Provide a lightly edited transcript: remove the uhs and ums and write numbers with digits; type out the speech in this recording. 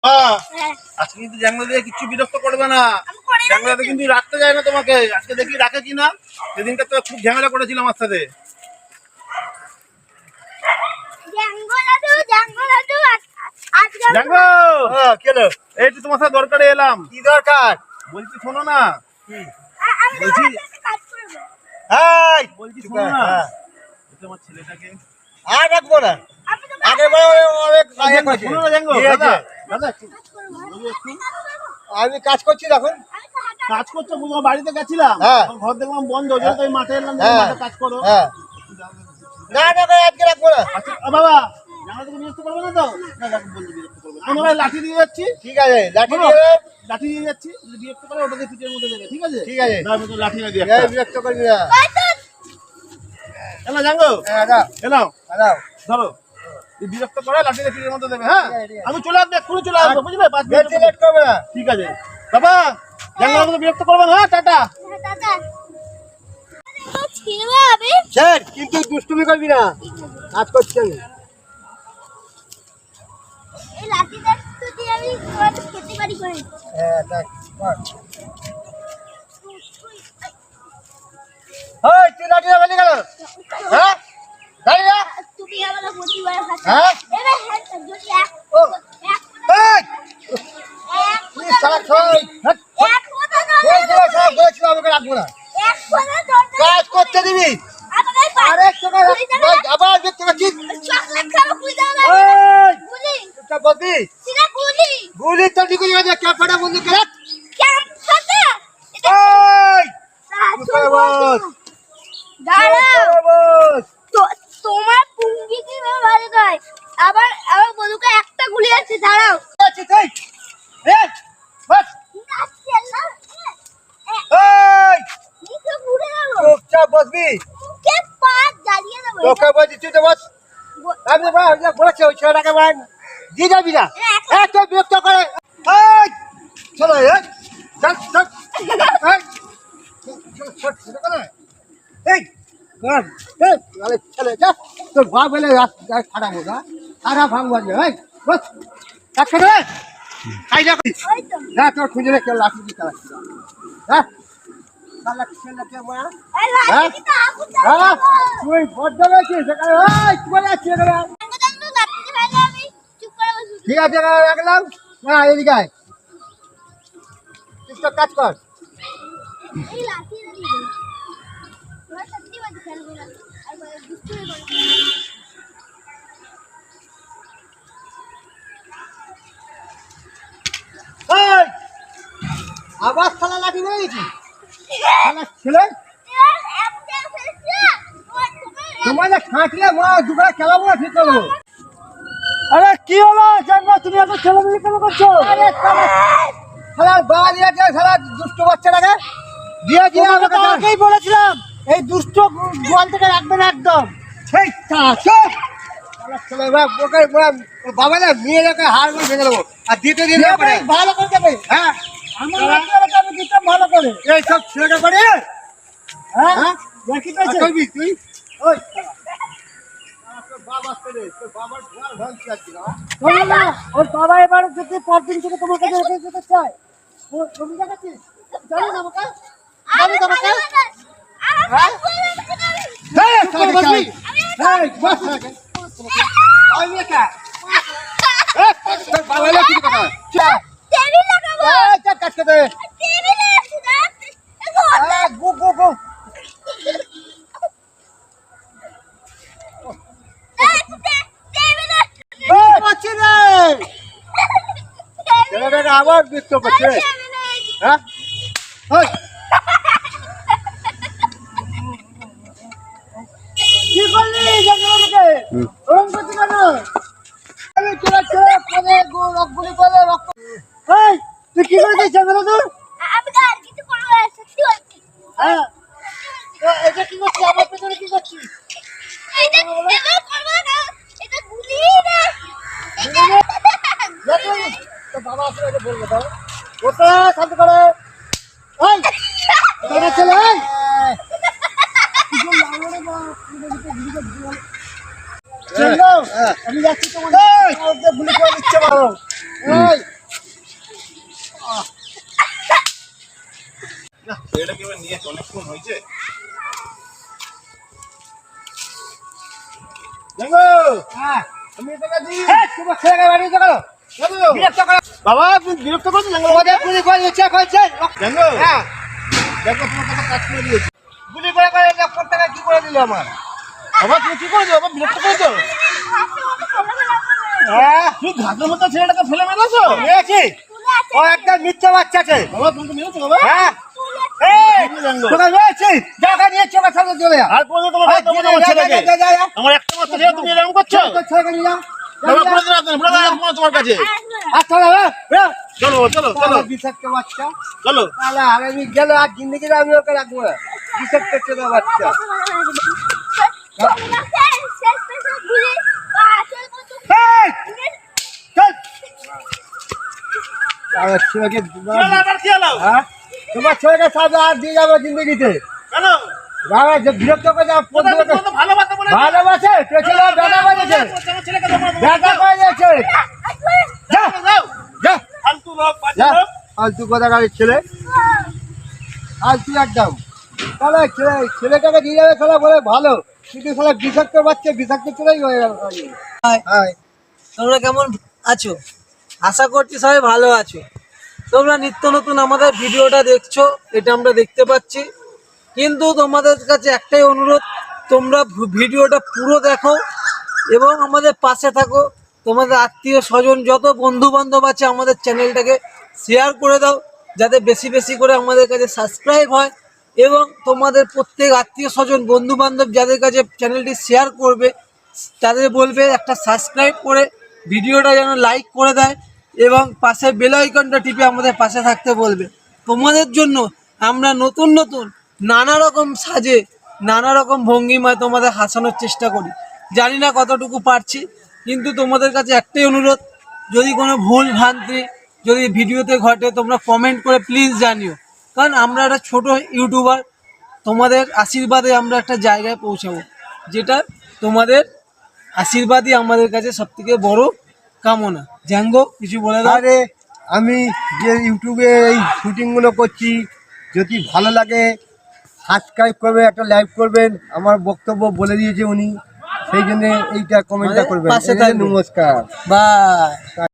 আজকে কিন্তু জানলা দিয়ে কিছু বিরক্ত করবে না। জানলাতে কিন্তু রাখতে যায় না তোমাকে। আজকে দেখি রাখে কিনা। সেদিনকে তো খুব ঝামেলা করেছিল আমার সাথে। এই তো তোমার সাথে দরকারে এলাম। কি দরকার? বলছি শোনো না। বলছি শোনো না। তোমার ছেলেটাকে আর রাখবো না। আমি কাজ করছি এখন। কাজ করছো? বাড়িতে গেছিলাম, ঘর দেখলাম বন্ধ, মাঠে এলাম, মাঠে কাজ করো। না আজকে রাখবো না। আচ্ছা বাবা, জানা থেকে বিরক্ত করবে না তো? আমরা লাঠি দিয়ে যাচ্ছি। ঠিক আছে, লাঠি দিয়ে যাচ্ছি। যদি বিরক্ত করে ওটাকে পিঠের মধ্যে দেবে, ঠিক আছে? ঠিক আছে, লাঠি দিয়ে বিরক্ত করবি না। জানো দাও ধরো, বিরক্ত করে লাঠি দিয়ে পিঠের মধ্যে দেবে। হ্যাঁ, আমি চলে আসবো, এক্ষুনি চলে আসবো, বুঝলে? 5 মিনিট লেট করবে না। ঠিক আছে বাবা, জানো আমাকে বিরক্ত করবে না। টাটা। কিন্তু দুষ্টুমি করবি না। কাজ করছি আমি। তুই লাঠি লাগালি কেন? হ্যাঁ, রাখবো না। কাজ করতে দিবি। আরে আবার দেখতে পাচ্ছিস গুলি তো ঠিক আছে। ক্যাম্পাটা বন্ধু করে তোমার পুঙ্গি কি ভালো নয়। আবার বন্ধুকে একটা গুলি আছে, দাঁড়াও। চুপচাপ বসবি। তোকে বলছি তুই তো বস। আমি বলেছি ওই ছেলেটাকে দিয়ে যাবি না। এত বিরক্ত করে। চলো তোর ভাব বলে খারাপ হোক। খারাপ ভাঙবো তোর খুঁজে কেউ লাঠি দিয়ে চালাচ্ছি। হ্যাঁ, তুই বড্ড রয়েছিস সেখানে। ঠিক আছে, রাখলাম। না, এদিকে কাজ কর। আবার খেলা লাঠি নিয়ে গেছি ছেলে। তোমার খাঁটলে দুবার খেলাবো না, ঠিক করবো। আরে কি হলো জানবো? তুমি এত ছেলেমেয়ে কেন করছো? আরে খেলার বাবা দিয়েছে, খেলার দুষ্ট বাচ্চাটাকে দিয়েছি। আগেই বলেছিলাম এই দুষ্ট গোয়াল থেকে রাখবে না একদম। সেই বাবা না মেয়ে রেখে হার করে ভেঙে দেবো। আর দিতে দিলে ভালো করে দেবে। হ্যাঁ, আমি দিতাম ভালো করে। এই সব ছেলেটা করে। হ্যাঁ, দেখি করবি তুই। ওর বাবা এবার যদি পরদিন থেকে তোমার কাছে রেখে যেতে চায়, তুমি দেখাচ্ছিস জানো না আমাকে? আবার বিরক্ত করছে। হ্যাঁ, কি করলি জানলাকে? ওরকম করছিস কেন? তুই কি করেছিস জানলা? হ্যাঁ, এটা কি করছিস? আমার পেছনে কি করছিস? বাবা আসলে বলবো তো ওটা শান্ত করে। ছেলে আমি যাচ্ছি তোমাদের গুলি করে দিচ্ছে। এটা কি নিয়ে অনেকক্ষণ হয়েছে? হ্যাঁ আমি এটা কাজি তোমার ছেলেকে বাড়ি চলো বিরক্ত করো বাবা তুমি বিরক্ত করছো জাঙ্গো ওদের গুলি করে ইচ্ছা করছে জাঙ্গো হ্যাঁ দেখো তোমার কথা কাজ করে দিয়েছি গুলি করে লক্ষণ টাকা কি করে দিল আমার বাবা তুমি কি করেছো বাবা বিরক্ত করেছো হ্যাঁ তুমি ঘাটের মতো ছেলেটাকে ফেলে মেরেছো মেরেছি ও একটা মিথ্যা বাচ্চা আছে বাবা তুমি তো মেরেছো বাবা হ্যাঁ জাঙ্গো তোকে মেরেছি দেখা নিয়ে চোখের সামনে চলে যা আর পর্যন্ত তোমার কথা বলো আমার ছেলেকে আমার একটা মাত্র ছেলে তুমি এরকম করছো ছেলেকে নিয়ে যাও বাবা পুরো দিন আপনি পুরো দিন তোমার কাছে আচ্ছা চলো চলো চলো বিষাক্ত বাচ্চা চলো তাহলে আমি গেল আর জিন্দগি আমি ওকে রাখবো না বিষাক্ত ছেলে বাচ্চা আমার ছেলেকে চলো আবার কি হলো হ্যাঁ তোমার ছেলেকে সাথে আর দিয়ে যাবো জিন্দগিতে কেন বাবা যে বিরক্ত করে যাও তুমি তো ভালো কথা বলে ভালোবাসে পেছনে বেটা বাজেছে আমার ছেলেকে তোমার বেটা বাজেছে যা যাও যা ফালতু লোক বাজে যা লোক ফালতু কথা গাড়ির ছেলে ফালতু একদম তাহলে ছেলেটাকে দিয়ে যাবে খেলা বলে ভালো কিন্তু খেলা বিষাক্ত বাচ্চা বিষাক্ত ছেলেই হয়ে গেল তোমরা কেমন আছো? আশা করছি সবাই ভালো আছো। তোমরা নিত্য নতুন আমাদের ভিডিওটা দেখছো, এটা আমরা দেখতে পাচ্ছি, কিন্তু তোমাদের কাছে একটাই অনুরোধ, তোমরা ভিডিওটা পুরো দেখো এবং আমাদের পাশে থাকো। তোমাদের আত্মীয় স্বজন যত বন্ধু বান্ধব আছে আমাদের চ্যানেলটাকে শেয়ার করে দাও, যাতে বেশি বেশি করে আমাদের কাছে সাবস্ক্রাইব হয়, এবং তোমাদের প্রত্যেক আত্মীয় স্বজন বন্ধু বান্ধব যাদের কাছে চ্যানেলটি শেয়ার করবে তাদের বলবে একটা সাবস্ক্রাইব করে ভিডিওটা যেন লাইক করে দেয় এবং পাশে বেল আইকনটা টিপে আমাদের পাশে থাকতে বলবে। তোমাদের জন্য আমরা নতুন নতুন নানা রকম সাজে নানা রকম ভঙ্গিমায় তোমাদের হাসানোর চেষ্টা করি। জানি না কতটুকু পারছি, কিন্তু তোমাদের কাছে একটাই অনুরোধ, যদি কোনো ভুল ভ্রান্তি যদি ভিডিওতে ঘটে তোমরা কমেন্ট করে প্লিজ জানিও, কারণ আমরা একটা ছোট ইউটিউবার, তোমাদের আশীর্বাদে আমরা একটা জায়গায় পৌঁছাবো, যেটা তোমাদের আশীর্বাদই আমাদের কাছে সবথেকে বড় কামনা। জাঙ্গো কিছু বলে দাও। আরে আমি যে ইউটিউবে এই শুটিংগুলো করছি, যদি ভালো লাগে সাবস্ক্রাইব করবে, একটা লাইক করবেন, আমার বক্তব্য বলে দিয়েছে উনি, সেই জন্য এইটা কমেন্টটা করবেন। পাশে থাকবেন। নমস্কার। বাই।